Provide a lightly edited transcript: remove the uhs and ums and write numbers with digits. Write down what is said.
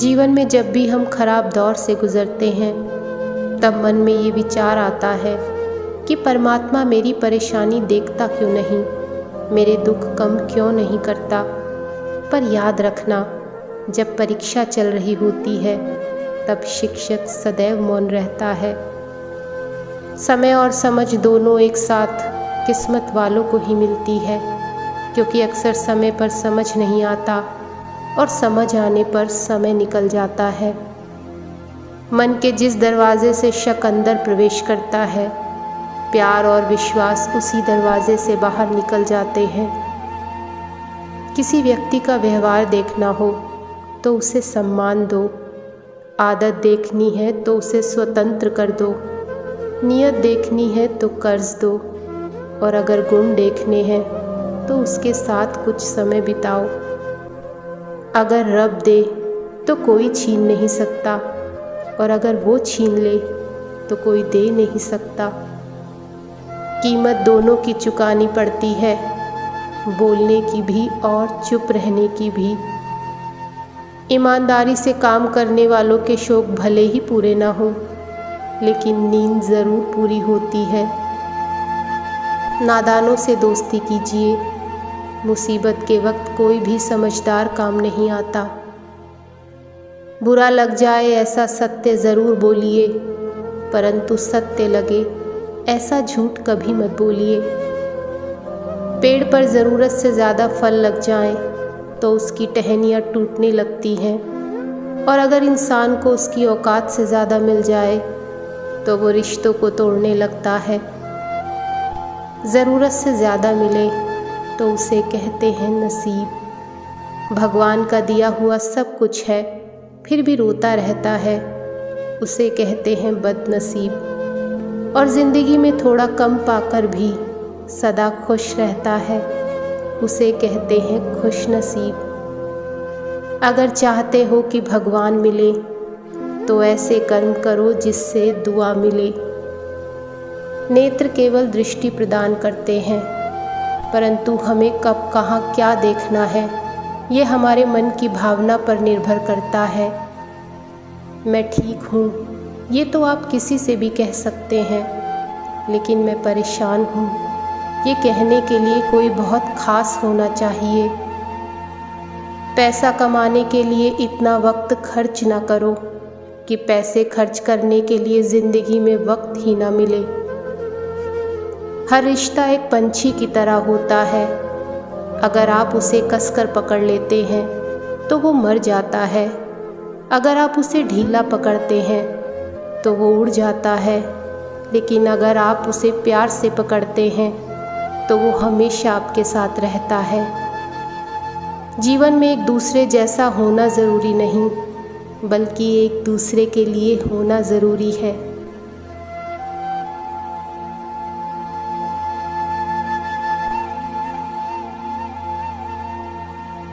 जीवन में जब भी हम खराब दौर से गुजरते हैं तब मन में ये विचार आता है कि परमात्मा मेरी परेशानी देखता क्यों नहीं, मेरे दुख कम क्यों नहीं करता। पर याद रखना, जब परीक्षा चल रही होती है तब शिक्षक सदैव मौन रहता है। समय और समझ दोनों एक साथ किस्मत वालों को ही मिलती है, क्योंकि अक्सर समय पर समझ नहीं आता और समझ आने पर समय निकल जाता है। मन के जिस दरवाजे से शक अंदर प्रवेश करता है, प्यार और विश्वास उसी दरवाजे से बाहर निकल जाते हैं। किसी व्यक्ति का व्यवहार देखना हो तो उसे सम्मान दो, आदत देखनी है तो उसे स्वतंत्र कर दो, नियत देखनी है तो कर्ज दो, और अगर गुण देखने हैं तो उसके साथ कुछ समय बिताओ। अगर रब दे तो कोई छीन नहीं सकता, और अगर वो छीन ले तो कोई दे नहीं सकता। कीमत दोनों की चुकानी पड़ती है, बोलने की भी और चुप रहने की भी। ईमानदारी से काम करने वालों के शौक भले ही पूरे ना हों, लेकिन नींद ज़रूर पूरी होती है। नादानों से दोस्ती कीजिए, मुसीबत के वक्त कोई भी समझदार काम नहीं आता। बुरा लग जाए ऐसा सत्य ज़रूर बोलिए, परंतु सत्य लगे ऐसा झूठ कभी मत बोलिए। पेड़ पर ज़रूरत से ज़्यादा फल लग जाएं तो उसकी टहनियाँ टूटने लगती हैं, और अगर इंसान को उसकी औकात से ज़्यादा मिल जाए तो वो रिश्तों को तोड़ने लगता है। ज़रूरत से ज़्यादा मिले तो उसे कहते हैं नसीब। भगवान का दिया हुआ सब कुछ है फिर भी रोता रहता है, उसे कहते हैं बदनसीब। और ज़िंदगी में थोड़ा कम पाकर भी सदा खुश रहता है, उसे कहते हैं खुश नसीब। अगर चाहते हो कि भगवान मिले तो ऐसे कर्म करो जिससे दुआ मिले। नेत्र केवल दृष्टि प्रदान करते हैं, परंतु हमें कब कहाँ क्या देखना है ये हमारे मन की भावना पर निर्भर करता है। मैं ठीक हूँ ये तो आप किसी से भी कह सकते हैं, लेकिन मैं परेशान हूँ ये कहने के लिए कोई बहुत खास होना चाहिए। पैसा कमाने के लिए इतना वक्त खर्च ना करो कि पैसे खर्च करने के लिए ज़िंदगी में वक्त ही ना मिले। हर रिश्ता एक पंछी की तरह होता है, अगर आप उसे कसकर पकड़ लेते हैं तो वो मर जाता है, अगर आप उसे ढीला पकड़ते हैं तो वो उड़ जाता है, लेकिन अगर आप उसे प्यार से पकड़ते हैं तो वो हमेशा आपके साथ रहता है। जीवन में एक दूसरे जैसा होना ज़रूरी नहीं, बल्कि एक दूसरे के लिए होना ज़रूरी है।